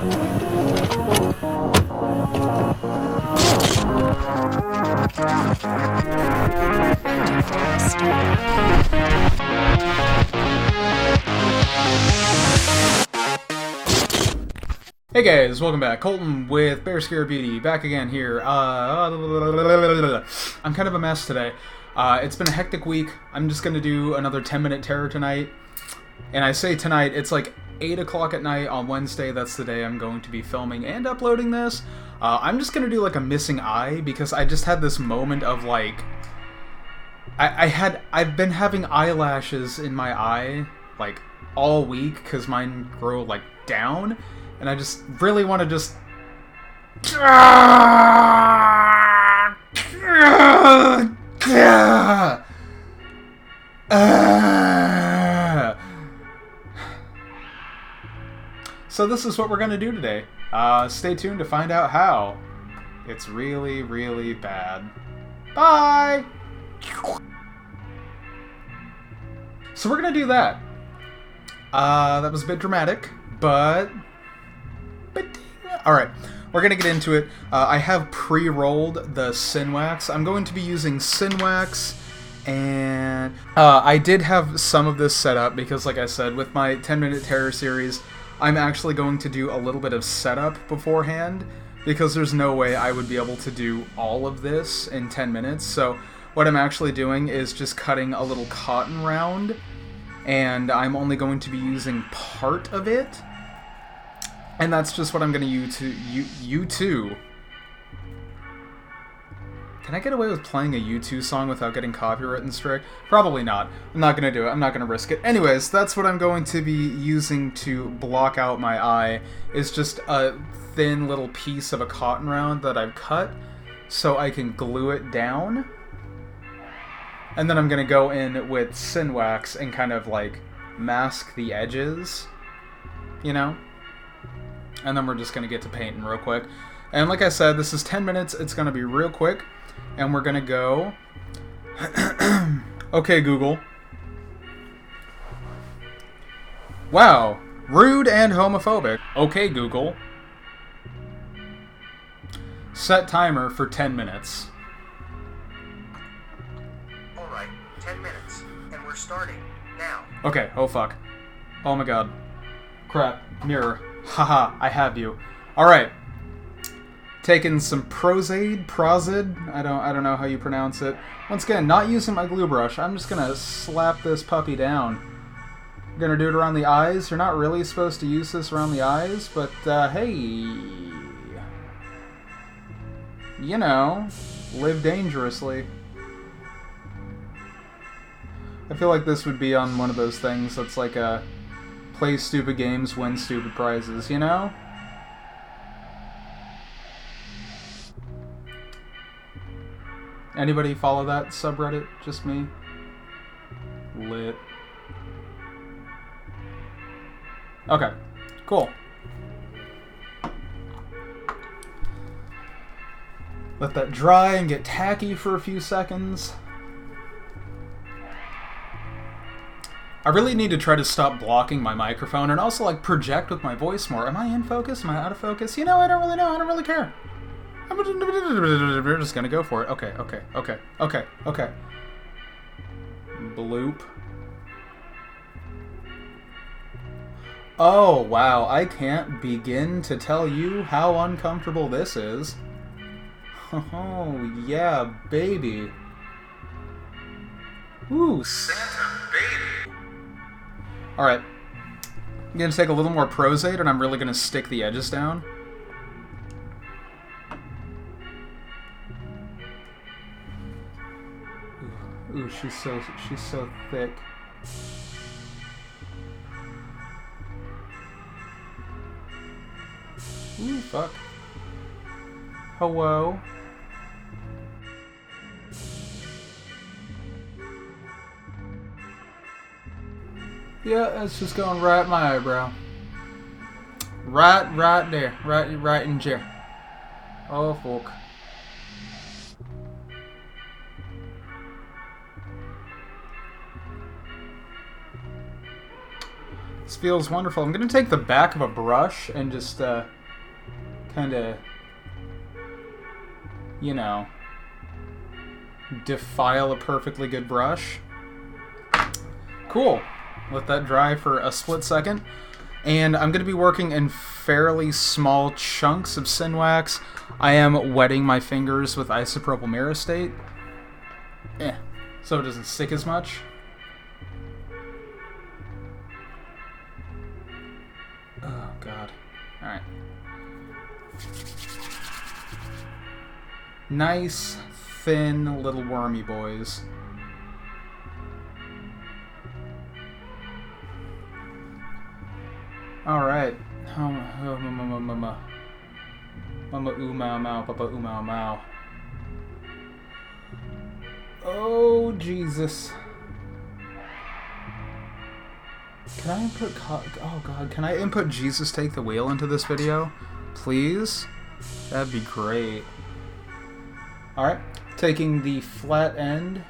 Hey guys, welcome back. Colton with BearScareBeauty, back again here. I'm kind of a mess today. It's been a hectic week. I'm just going to do another 10-minute terror tonight. And I say tonight, it's like 8 o'clock at night on Wednesday. That's the day I'm going to be filming and uploading this. I'm just going to do like a missing eye because I just had this moment of like... I've been having eyelashes in my eye like all week because mine grow like down. And I just really want to just... So this is what we're going to do today. Stay tuned to find out how. It's really, really bad. Bye! So we're going to do that. That was a bit dramatic, but... Alright, we're going to get into it. I have pre-rolled the Synwax. I'm going to be using Synwax, and I did have some of this set up because, like I said, with my 10-minute terror series, I'm actually going to do a little bit of setup beforehand because there's no way I would be able to do all of this in 10 minutes. So what I'm actually doing is just cutting a little cotton round, and I'm only going to be using part of it. And that's just what I'm going to use U2. Can I get away with playing a U2 song without getting copyright strike? Probably not. I'm not going to do it. I'm not going to risk it. Anyways, that's what I'm going to be using to block out my eye, is just a thin little piece of a cotton round that I've cut so I can glue it down. And then I'm going to go in with Synwax and kind of like mask the edges, you know? And then we're just going to get to painting real quick. And like I said, this is 10 minutes. It's going to be real quick. And we're going to go... Okay, Google. Wow. Rude and homophobic. Okay, Google. Set timer for 10 minutes. Alright, 10 minutes. And we're starting now. Okay, oh fuck. Oh my god. Crap. Mirror. Haha, I have you. Alright. Taking some Prozade, I don't know how you pronounce it. Once again, not using my glue brush. I'm just gonna slap this puppy down. I'm gonna do it around the eyes. You're not really supposed to use this around the eyes, but hey. You know, live dangerously. I feel like this would be on one of those things that's like a play stupid games, win stupid prizes, you know? Anybody follow that subreddit? Just me? Lit. Okay, cool. Let that dry and get tacky for a few seconds. I really need to try to stop blocking my microphone and also like project with my voice more. Am I in focus? Am I out of focus? You know, I don't really know. I don't really care. We're just gonna go for it. Okay. Bloop. Oh, wow. I can't begin to tell you how uncomfortable this is. Oh, yeah, baby. Ooh, Santa baby. Alright. I'm gonna take a little more Prozade and I'm really gonna stick the edges down. Ooh, she's so thick. Ooh, fuck. Hello. Yeah, it's just going right in my eyebrow. Right there. Right in there. Oh, fuck. This feels wonderful. I'm going to take the back of a brush and just kind of, you know, defile a perfectly good brush. Cool. Let that dry for a split second. And I'm going to be working in fairly small chunks of Synwax. I am wetting my fingers with isopropyl myricate. So it doesn't stick as much. Oh, God. Alright. Nice, thin, little wormy boys. Alright. Mama oo mau mau, papa oo mau mau. Oh, Jesus. Can I input... Oh, God. Can I input Jesus Take the Wheel into this video? Please? That'd be great. Alright. Taking the flat end.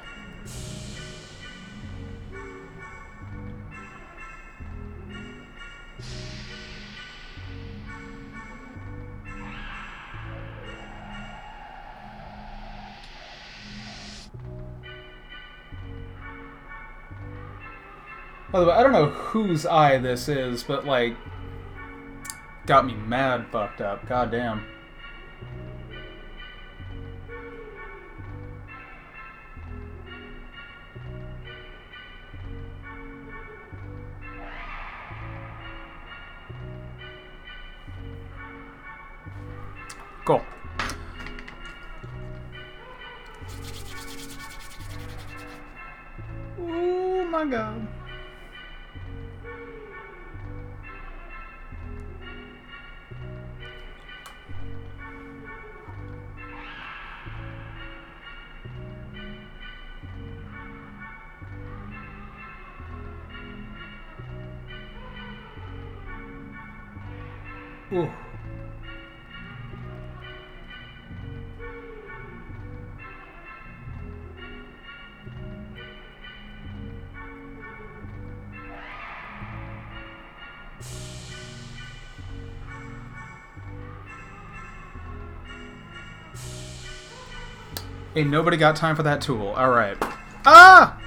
By the way, I don't know whose eye this is, but, like, got me mad fucked up. Goddamn. Cool. Oh my God. Ooh. Ain't nobody got time for that tool. Alright. Ah!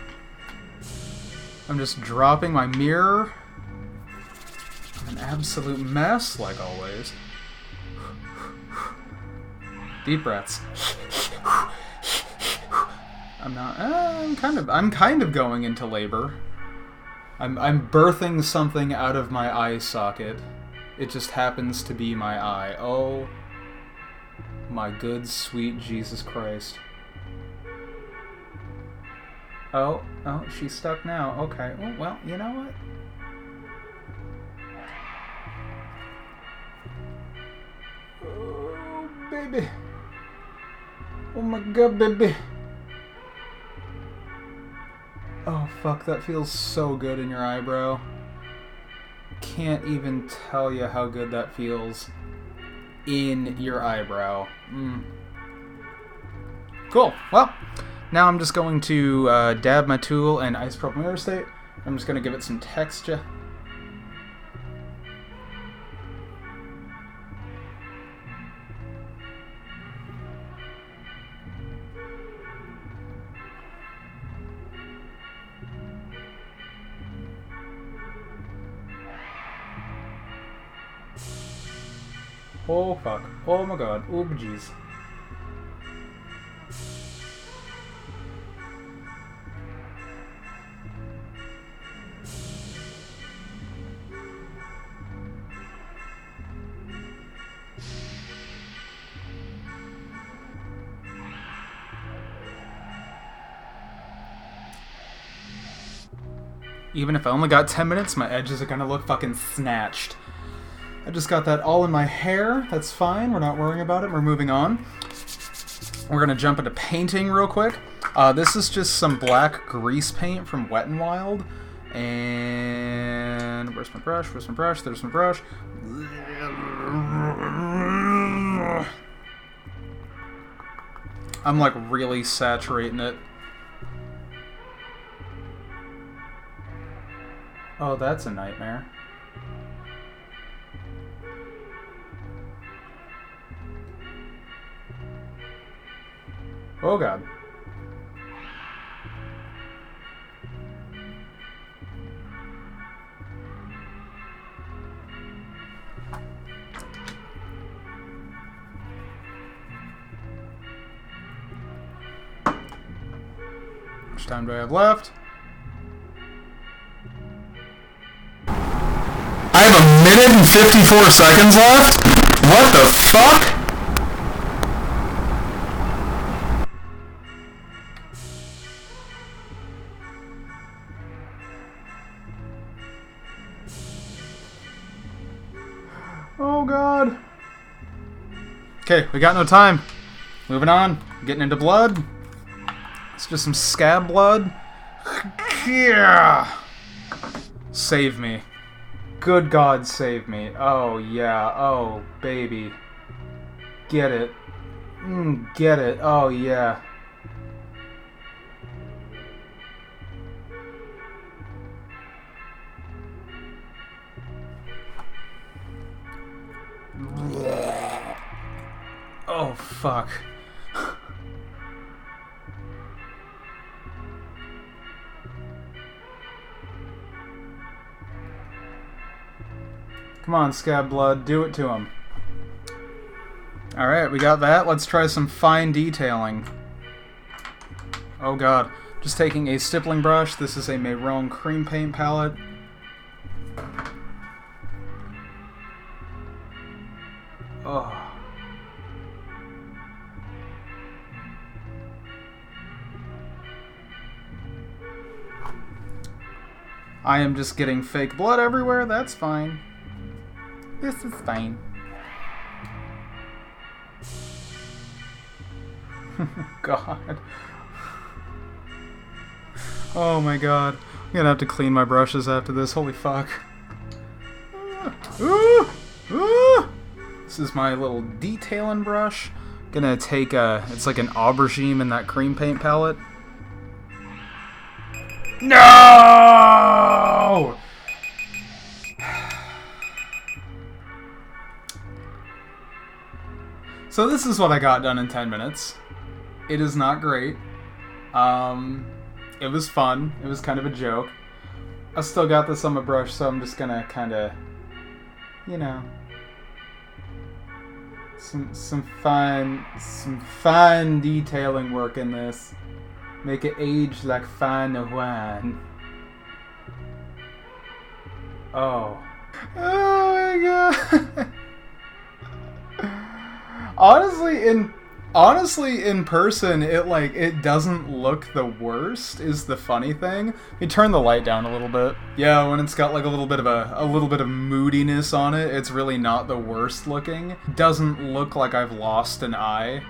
I'm just dropping my mirror. An absolute mess, like always. Deep breaths. I'm kind of going into labor. I'm birthing something out of my eye socket. It just happens to be my eye. Oh my good sweet Jesus Christ. Oh, she's stuck now. Okay. Well, you know what? Oh, baby. Oh my God, baby. Oh, fuck, that feels so good in your eyebrow. Can't even tell you how good that feels in your eyebrow. Cool. Well, now I'm just going to dab my tool in isopropyl myricate. I'm just going to give it some texture. Oh fuck. Oh my God. Oh jeez. Even if I only got 10 minutes, my edges are gonna look fucking snatched. I just got that all in my hair. That's fine. We're not worrying about it. We're moving on. We're gonna jump into painting real quick. This is just some black grease paint from Wet n Wild. And where's my brush? Where's my brush? There's my brush. I'm like really saturating it. Oh, that's a nightmare. Oh god. How much time do I have left? I have a minute and 54 seconds left? What the fuck? Oh god. Okay, we got no time. Moving on. Getting into blood. It's just some Scab Blood. Yeah. Save me. Good God, save me. Oh, yeah. Oh, baby. Get it. Get it. Oh, yeah. Oh, fuck. Come on, Scab Blood, do it to him. Alright, we got that. Let's try some fine detailing. Oh god. Just taking a stippling brush. This is a Mehron cream paint palette. Oh. I am just getting fake blood everywhere. That's fine. This is fine. God. Oh my god. I'm gonna have to clean my brushes after this. Holy fuck. This is my little detailing brush. Gonna take it's like an aubergine in that cream paint palette. No! So this is what I got done in 10 minutes. It is not great. It was fun. It was kind of a joke. I still got this on my brush, so I'm just gonna kind of, you know, some fine detailing work in this. Make it age like fine wine. Oh. Oh my god. Honestly, in person, it doesn't look the worst. Is the funny thing. Let me turn the light down a little bit. Yeah, when it's got like a little bit of moodiness on it, it's really not the worst looking. Doesn't look like I've lost an eye.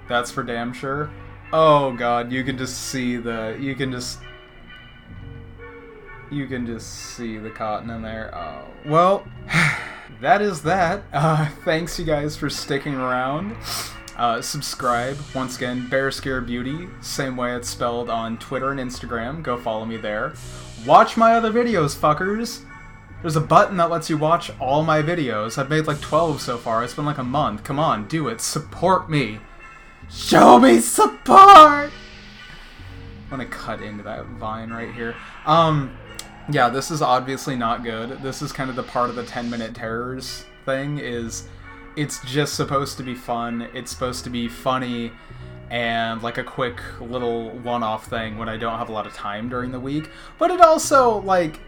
That's for damn sure. Oh god, you can just see the see the cotton in there. Oh well. That is that. Thanks you guys for sticking around. Subscribe. Once again, BearScareBeauty. Same way it's spelled on Twitter and Instagram. Go follow me there. Watch my other videos, fuckers. There's a button that lets you watch all my videos. I've made like 12 so far. It's been like a month. Come on, do it. Support me. Show me support! I'm gonna cut into that vine right here. Yeah, this is obviously not good. This is kind of the part of the 10-minute terrors thing, is it's just supposed to be fun. It's supposed to be funny and like a quick little one-off thing when I don't have a lot of time during the week. But it also, like,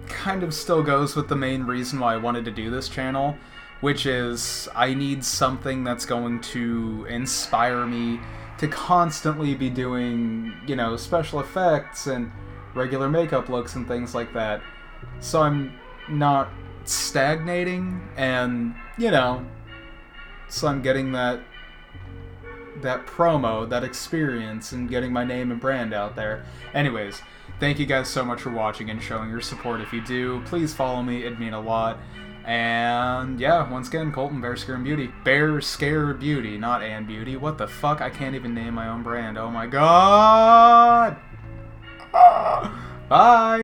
kind of still goes with the main reason why I wanted to do this channel, which is I need something that's going to inspire me to constantly be doing, you know, special effects and regular makeup looks and things like that. So I'm not stagnating, and, you know, so I'm getting that promo, that experience, and getting my name and brand out there. Anyways, thank you guys so much for watching and showing your support. If you do, please follow me. It'd mean a lot. And yeah, once again, Colton, BearScareBeauty. BearScareBeauty, not Ann Beauty. What the fuck? I can't even name my own brand. Oh my god! Bye!